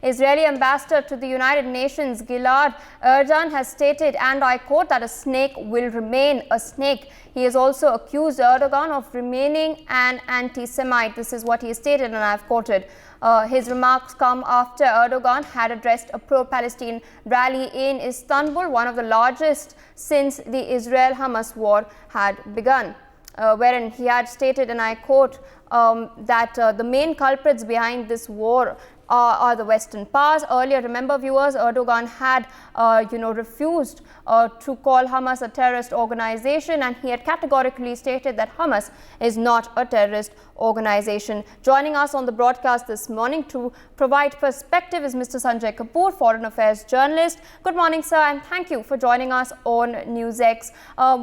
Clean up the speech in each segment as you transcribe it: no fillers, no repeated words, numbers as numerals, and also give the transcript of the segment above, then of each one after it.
Israeli ambassador to the United Nations, Gilad Erdan, has stated, and I quote, that a snake will remain a snake. He has also accused Erdogan of remaining an anti-Semite. This is what he stated, and I've quoted. His remarks come after Erdogan had addressed a pro-Palestine rally in Istanbul, one of the largest since the Israel-Hamas war had begun, wherein he had stated, and I quote, that the main culprits behind this war are the Western powers. Earlier, remember viewers, Erdogan had refused to call Hamas a terrorist organization, and he had categorically stated that Hamas is not a terrorist organization. Joining us on the broadcast this morning to provide perspective is Mr. Sanjay Kapoor, foreign affairs journalist. Good morning, sir, and thank you for joining us on NewsX.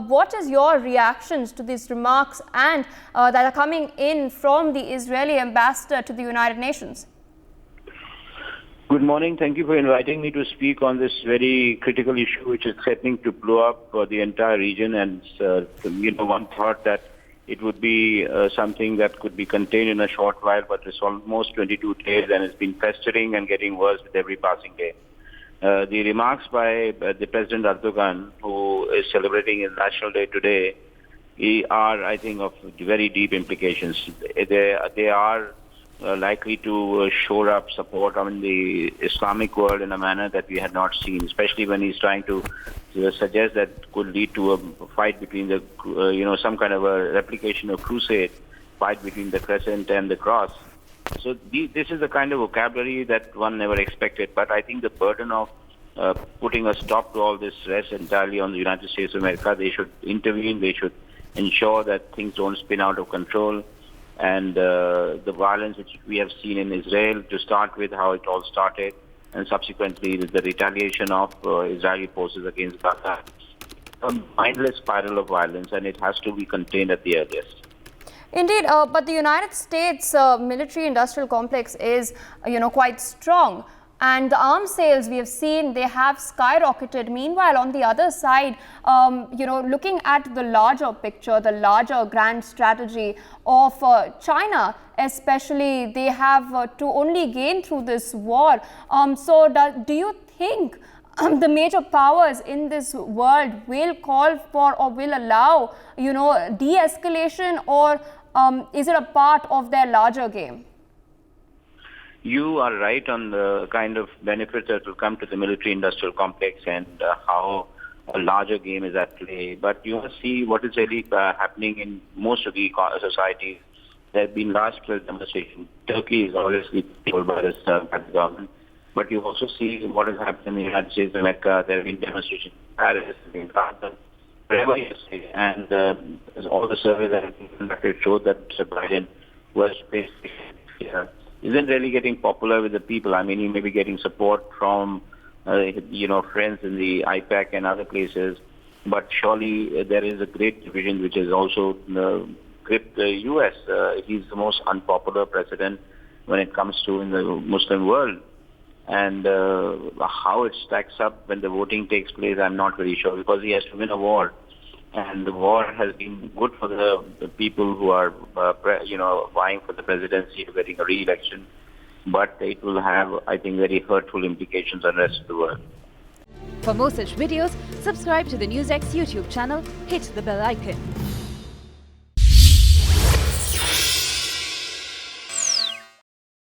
What is your reactions to these remarks and that are coming in from the Israeli ambassador to the United Nations? Good morning. Thank you for inviting me to speak on this very critical issue, which is threatening to blow up for the entire region. And one thought that it would be something that could be contained in a short while, but it's almost 22 days, and it's been festering and getting worse with every passing day. The remarks by the President Erdogan, who is celebrating his National Day today, are, I think, of very deep implications. They are likely to shore up support in the Islamic world in a manner that we had not seen, especially when he's trying to suggest that could lead to a fight between the, some kind of a replication of crusade, fight between the crescent and the cross. So this is the kind of vocabulary that one never expected. But I think the burden of putting a stop to all this rests entirely on the United States of America. They should intervene. They should ensure that things don't spin out of control. And the violence which we have seen in Israel, to start with, how it all started, and subsequently the retaliation of Israeli forces against Gaza, a mindless spiral of violence, and it has to be contained at the earliest. Indeed, but the United States military-industrial complex is, quite strong. And the arms sales we have seen, they have skyrocketed. Meanwhile, on the other side, looking at the larger picture, the larger grand strategy of China, especially, they have to only gain through this war. Do you think the major powers in this world will call for or will allow, de-escalation, or is it a part of their larger game? You are right on the kind of benefits that will come to the military-industrial complex and how a larger game is at play. But you must see what is really happening in most of the societies. There have been large-scale demonstrations. Turkey is obviously controlled by the government. But you also see what has happened in the United States of America. There have been demonstrations in Paris, in London, wherever you say. And all the surveys that have been conducted showed that Mr. Biden was basically isn't really getting popular with the people. I mean, he may be getting support from, friends in the IPAC and other places, but surely there is a great division which has also gripped the U.S. He's the most unpopular president when it comes to in the Muslim world. And how it stacks up when the voting takes place, I'm not very sure, because he has to win a war. And the war has been good for the people who are, vying for the presidency, getting a re-election. But it will have, I think, very hurtful implications on the rest of the world. For more such videos, subscribe to the NewsX YouTube channel, hit the bell icon.